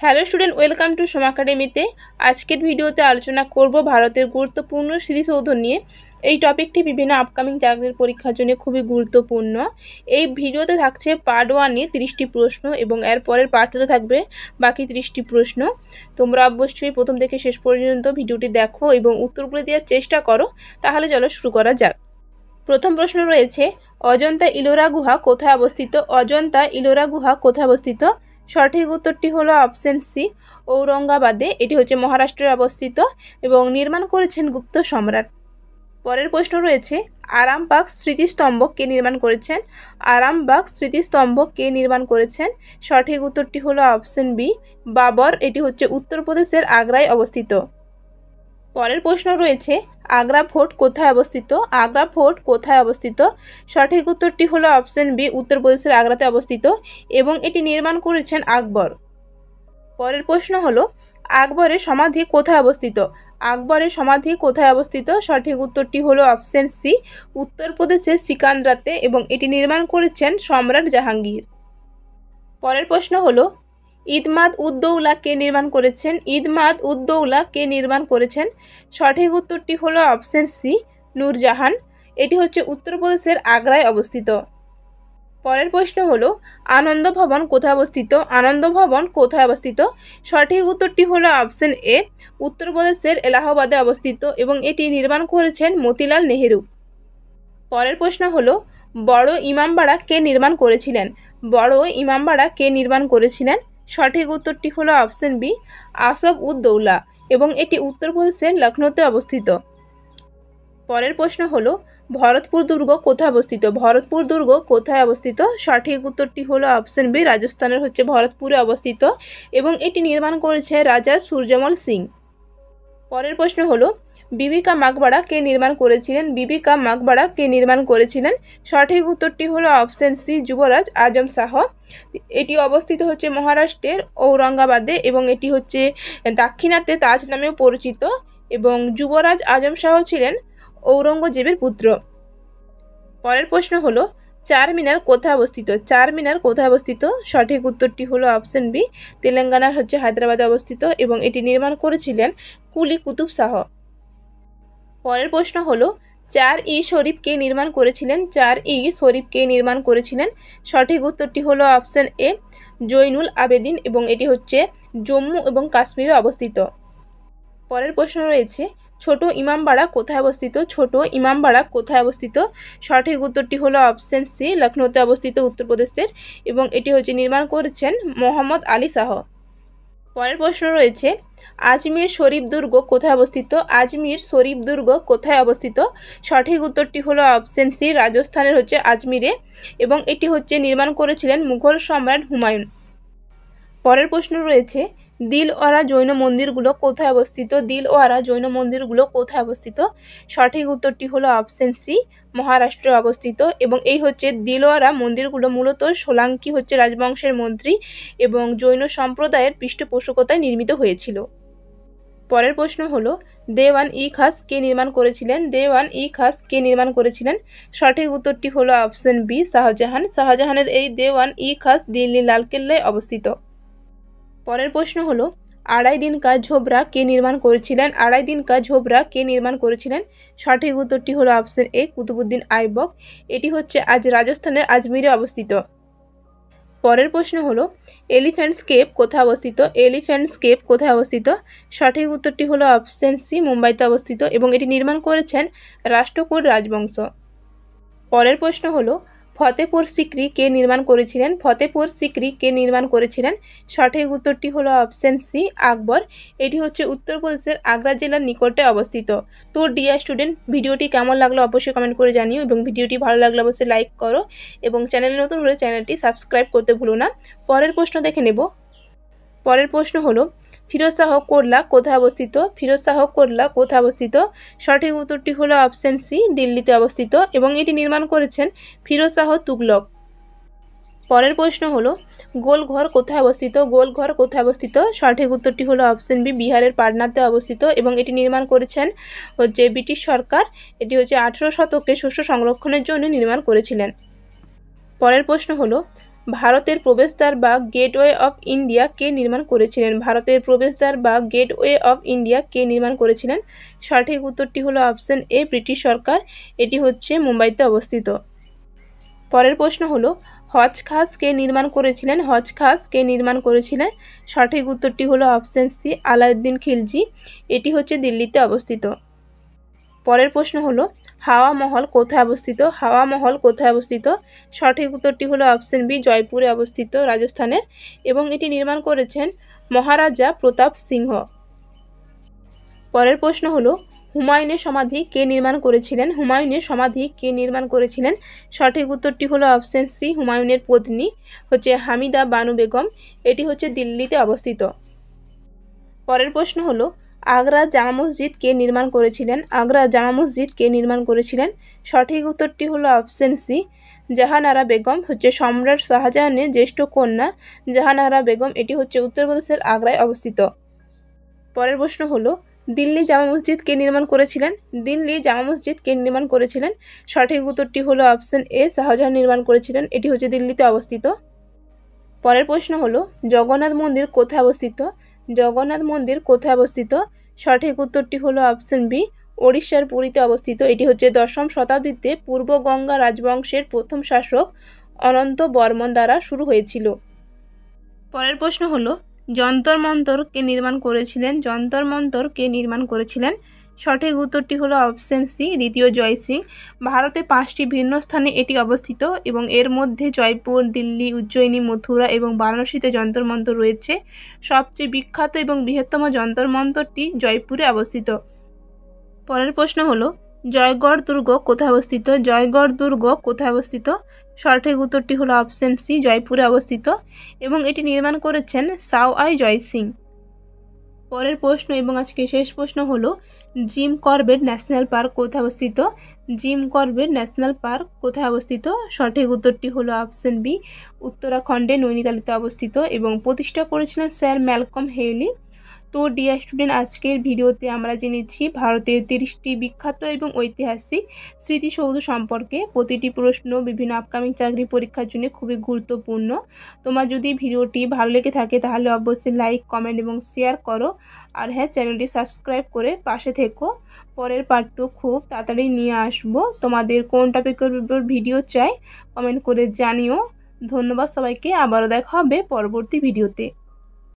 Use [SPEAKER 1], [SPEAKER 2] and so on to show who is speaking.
[SPEAKER 1] Hello student, welcome to সোম একাডেমিতে। আজকের ভিডিওতে আলোচনা করব ভারতের গুরুত্বপূর্ণ স্মৃতিসৌধ নিয়ে। এই টপিকটি বিভিন্ন আপকামিং চাকরির পরীক্ষার জন্য খুবই গুরুত্বপূর্ণ। এই ভিডিওতে থাকছে পার্ট 1-এ 30টি প্রশ্ন এবং এর পরের পার্ট 2-তে থাকবে বাকি 30টি প্রশ্ন। তোমরা অবশ্যই প্রথম থেকে শেষ পর্যন্ত ভিডিওটি দেখো এবং উত্তরগুলো দেওয়ার চেষ্টা করো। তাহলে চলো শুরু করা যাক। প্রথম প্রশ্ন রয়েছে, অজন্তা ইলোরা গুহা কোথায় অবস্থিত? অজন্তা ইলোরা গুহা কোথায় অবস্থিত? সঠিক উত্তরটি হলো অপশন সি, ঔরঙ্গাবাদে। এটি হচ্ছে মহারাষ্ট্রে অবস্থিত এবং নির্মাণ করেছেন গুপ্ত সম্রাট। পরের প্রশ্ন রয়েছে, আরামবাগ স্মৃতিস্তম্ভ কে নির্মাণ করেছেন? আরামবাগ স্মৃতিস্তম্ভ কে নির্মাণ করেছেন? সঠিক উত্তরটি হলো অপশন বি, বাবর। এটি হচ্ছে উত্তরপ্রদেশের আগ্রায় অবস্থিত। পরের প্রশ্ন রয়েছে, আগ্রা ফোর্ট কোথায় অবস্থিত? আগ্রা ফোর্ট কোথায় অবস্থিত? সঠিক উত্তরটি হলো অপশন বি, উত্তরপ্রদেশের আগ্রাতে অবস্থিত এবং এটি নির্মাণ করেছেন আকবর। পরের প্রশ্ন হলো, আকবরের সমাধি কোথায় অবস্থিত? আকবরের সমাধি কোথায় অবস্থিত? সঠিক উত্তরটি হলো অপশন সি, উত্তরপ্রদেশের সিকান্দ্রাতে এবং এটি নির্মাণ করেছেন সম্রাট জাহাঙ্গীর। পরের প্রশ্ন হলো, ইদমাদ উদ্দৌলা কে নির্মাণ করেছেন? ইদমাদ উদ্দৌলা কে নির্মাণ করেছেন? সঠিক উত্তরটি হলো অপশন সি, নূরজাহান। এটি হচ্ছে উত্তরপ্রদেশের আগ্রায় অবস্থিত। পরের প্রশ্ন হলো, আনন্দ ভবন কোথায় অবস্থিত? আনন্দ ভবন কোথায় অবস্থিত? সঠিক উত্তরটি হলো অপশন এ, উত্তরপ্রদেশের এলাহাবাদে অবস্থিত এবং এটি নির্মাণ করেছেন মতিলাল নেহেরু। পরের প্রশ্ন হলো, বড় ইমামবাড়া কে নির্মাণ করেছিলেন? বড় ইমামবাড়া কে নির্মাণ করেছিলেন? সঠিক উত্তরটি হলো অপশন বি, আসফ উদ্দৌলা এবং এটি উত্তরপ্রদেশের লখনৌতে অবস্থিত। পরের প্রশ্ন হলো, ভরতপুর দুর্গ কোথায় অবস্থিত? ভরতপুর দুর্গ কোথায় অবস্থিত? সঠিক উত্তরটি হলো অপশন বি, রাজস্থানের হচ্ছে ভরতপুরে অবস্থিত এবং এটি নির্মাণ করেছে রাজা সূর্যমল সিং। পরের প্রশ্ন হলো, বিবি কা মাকবাড়া কে নির্মাণ করেছিলেন? বিবি কা মাকবাড়া কে নির্মাণ করেছিলেন? সঠিক উত্তরটি হলো অপশন সি, যুবরাজ আজম শাহ। এটি অবস্থিত হচ্ছে মহারাষ্ট্রের ঔরঙ্গাবাদে এবং এটি হচ্ছে দাক্ষিণাত্যে তাজ নামেও পরিচিত এবং যুবরাজ আজম শাহ ছিলেন ঔরঙ্গজেবের পুত্র। পরের প্রশ্ন হলো, চারমিনার কোথায় অবস্থিত? চারমিনার কোথায় অবস্থিত? সঠিক উত্তরটি হলো অপশন বি, তেলেঙ্গানার হচ্ছে হায়দ্রাবাদে অবস্থিত এবং এটি নির্মাণ করেছিলেন কুলি কুতুব শাহ। পরের প্রশ্ন হলো, চার-ই-শরীফ কে নির্মাণ করেছিলেন? চার-ই-শরীফ কে নির্মাণ করেছিলেন? সঠিক উত্তরটি হলো অপশন এ, জৈনুল আবেদিন এবং এটি হচ্ছে জম্মু এবং কাশ্মীরে অবস্থিত। পরের প্রশ্ন রয়েছে, ছোট ইমামবাড়া কোথায় অবস্থিত? ছোট ইমামবাড়া কোথায় অবস্থিত? সঠিক উত্তরটি হলো অপশন সি, লখনৌতে অবস্থিত উত্তরপ্রদেশের এবং এটি হচ্ছে নির্মাণ করেছেন মোহাম্মদ আলী শাহ। পরের প্রশ্ন রয়েছে, আজমির শরীফ দুর্গ কোথায় অবস্থিত? আজমির শরীফ দুর্গ কোথায় অবস্থিত? সঠিক উত্তরটি হলো অপশন সি, রাজস্থানের হচ্ছে আজমিরে এবং এটি হচ্ছে নির্মাণ করেছিলেন মুঘল সম্রাট হুমায়ুন। পরের প্রশ্ন রয়েছে, দিলওয়ারা জৈন মন্দিরগুলো কোথায় অবস্থিত? দিলওয়ারা জৈন মন্দিরগুলো কোথায় অবস্থিত? সঠিক উত্তরটি হলো অপশন সি, মহারাষ্ট্রে অবস্থিত এবং এই হচ্ছে দিলওয়ারা মন্দিরগুলো মূলত সোলাঙ্কি হচ্ছে রাজবংশের মন্ত্রী এবং জৈন সম্প্রদায়ের পৃষ্ঠপোষকতায় নির্মিত হয়েছিল। পরের প্রশ্ন হলো, দেওয়ান-ই-খাস কে নির্মাণ করেছিলেন? দেওয়ান-ই-খাস কে নির্মাণ করেছিলেন? সঠিক উত্তরটি হলো অপশন বি, শাহজাহান। শাহজাহানের এই দেওয়ান-ই-খাস দিল্লি লালকেল্লায় অবস্থিত। পরের প্রশ্ন হলো, আড়াই দিন কা ঝোপড়া কে নির্মাণ করেছিলেন? আড়াই দিন কা ঝোপড়া কে নির্মাণ করেছিলেন? সঠিক উত্তরটি হলো অপশন এ, কুতুবুদ্দিন আইবক। এটি হচ্ছে আজ রাজস্থানের আজমিরে অবস্থিত। পরের প্রশ্ন হলো, এলিফ্যান্টস কেভ কোথায় অবস্থিত? এলিফ্যান্টস কেভ কোথায় অবস্থিত? সঠিক উত্তরটি হলো অপশন সি, মুম্বাইতে অবস্থিত এবং এটি নির্মাণ করেছেন রাষ্ট্রকূট রাজবংশ। পরের প্রশ্ন হলো, ফতেপুর সিক্রি কে নির্মাণ করেছিলেন? ফতেপুর সিক্রি কে নির্মাণ করেছিলেন? সঠিক উত্তরটি হলো অপশন সি, আকবর। এটি হচ্ছে উত্তরপ্রদেশের আগ্রা জেলার নিকটে অবস্থিত। তো ডিয়ার স্টুডেন্ট, ভিডিওটি কেমন লাগলো অবশ্যই কমেন্ট করে জানিও এবং ভিডিওটি ভালো লাগলে অবশ্যই লাইক করো এবং চ্যানেলে নতুন হলে চ্যানেলটি সাবস্ক্রাইব করতে ভুলো না। পরের প্রশ্ন দেখে নেব। পরের প্রশ্ন হলো, ফিরোজ শাহ কোটলা কোথায় অবস্থিত? ফিরোজ শাহ কোটলা কোথায় অবস্থিত? সঠিক উত্তরটি হলো অপশন সি, দিল্লিতে অবস্থিত এবং এটি নির্মাণ করেছেন ফিরোজ শাহ তুগলক। পরের প্রশ্ন হলো, গোলঘর কোথায় অবস্থিত? গোলঘর কোথায় অবস্থিত? সঠিক উত্তরটি হলো অপশন বি, বিহারের পাটনাতে অবস্থিত এবং এটি নির্মাণ করেছেন হচ্ছে ব্রিটিশ সরকার। এটি হচ্ছে 18 শতকে শস্য সংরক্ষণের জন্য নির্মাণ করেছিলেন। পরের প্রশ্ন হলো, ভারতের প্রবেশদ্বার বা গেটওয়ে অফ ইন্ডিয়া কে নির্মাণ করেছিলেন? ভারতের প্রবেশদ্বার বা গেটওয়ে অফ ইন্ডিয়া কে নির্মাণ করেছিলেন? সঠিক উত্তরটি হলো অপশন এ, ব্রিটিশ সরকার। এটি হচ্ছে মুম্বাইতে অবস্থিত। পরের প্রশ্ন হলো হজ খাস কে নির্মাণ করেছিলেন? হজ খাস কে নির্মাণ করেছিলেন? সঠিক উত্তরটি হলো অপশন সি, আলাউদ্দিন খিলজি। এটি হচ্ছে দিল্লিতে অবস্থিত। পরের প্রশ্ন হলো হাওয়া মহল কোথায় অবস্থিত? হাওয়া মহল কোথায় অবস্থিত? সঠিক উত্তরটি হলো অপশন বি, জয়পুরে অবস্থিত, রাজস্থানের, এবং এটি নির্মাণ করেছেন মহারাজা প্রতাপ সিংহ। পরের প্রশ্ন হলো হুমায়ুনের সমাধি কে নির্মাণ করেছিলেন? হুমায়ুনের সমাধি কে নির্মাণ করেছিলেন? সঠিক উত্তরটি হলো অপশন সি, হুমায়ুনের পত্নী হচ্ছে হামিদা বানু বেগম। এটি হচ্ছে দিল্লিতে অবস্থিত। পরের প্রশ্ন হলো আগ্রা জামা মসজিদ কে নির্মাণ করেছিলেন? আগ্রা জামা মসজিদ কে নির্মাণ করেছিলেন? সঠিক উত্তরটি হলো অপশন সি, জাহানারা বেগম হচ্ছে সম্রাট শাহজাহানের জ্যেষ্ঠ কন্যা জাহানারা বেগম। এটি হচ্ছে উত্তরপ্রদেশের আগ্রায় অবস্থিত। পরের প্রশ্ন হলো দিল্লি জামা মসজিদ কে নির্মাণ করেছিলেন? দিল্লি জামা মসজিদ কে নির্মাণ করেছিলেন? সঠিক উত্তরটি হলো অপশন এ, শাহজাহান নির্মাণ করেছিলেন। এটি হচ্ছে দিল্লিতে অবস্থিত। পরের প্রশ্ন হলো জগন্নাথ মন্দির কোথায় অবস্থিত? জগন্নাথ মন্দির কোথায় অবস্থিত? সঠিক উত্তরটি হলো অপশন বি, ওড়িশার পুরীতে অবস্থিত। এটি হচ্ছে 10ম শতাব্দীতে পূর্ব গঙ্গা রাজবংশের প্রথম শাসক অনন্ত বর্মন দ্বারা শুরু হয়েছিল। পরের প্রশ্ন হলো যন্তর মন্তর কে নির্মাণ করেছিলেন? যন্তর মন্তর কে নির্মাণ করেছিলেন? সঠিক উত্তরটি হলো অপশন সি, দ্বিতীয় জয় সিং। ভারতে 5টি ভিন্ন স্থানে এটি অবস্থিত এবং এর মধ্যে জয়পুর, দিল্লি, উজ্জয়িনী, মথুরা এবং বারাণসীতে যন্তর মন্তর রয়েছে। সবচেয়ে বিখ্যাত এবং বৃহত্তম যন্তর মন্তরটি জয়পুরে অবস্থিত। পরের প্রশ্ন হলো জয়গড় দুর্গ কোথায় অবস্থিত? জয়গড় দুর্গ কোথায় অবস্থিত? সঠিক উত্তরটি হলো অপশন সি, জয়পুরে অবস্থিত, এবং এটি নির্মাণ করেছেন সাওয়াই জয় সিং। পরের প্রশ্ন এবং আজকে শেষ প্রশ্ন হলো জিম করবেট ন্যাশনাল পার্ক কোথায় অবস্থিত? জিম করবেট ন্যাশনাল পার্ক কোথায় অবস্থিত? সঠিক উত্তরটি হলো অপশন বি, উত্তরাখণ্ডে নৈনিতালিতে অবস্থিত, এবং প্রতিষ্ঠা করেছিলেন স্যার ম্যালকম হেইলি। তো ডিয়ার স্টুডেন্ট, আজকের ভিডিওতে আমরা জেনেছি ভারতের 30টি বিখ্যাত এবং ঐতিহাসিক স্মৃতিসৌধ সম্পর্কে। প্রতিটি প্রশ্ন বিভিন্ন আপকামিং চাকরি পরীক্ষার জন্য খুবই গুরুত্বপূর্ণ। তোমার যদি ভিডিওটি ভালো লেগে থাকে তাহলে অবশ্যই লাইক, কমেন্ট এবং শেয়ার করো। আর হ্যাঁ, চ্যানেলটি সাবস্ক্রাইব করে পাশে থেকো। পরের পার্ট 2 খুব তাড়াতাড়ি নিয়ে আসবো। তোমাদের কোন টপিকের উপর ভিডিও চাই কমেন্ট করে জানিও। ধন্যবাদ সবাইকে, আবারও দেখা হবে পরবর্তী ভিডিওতে।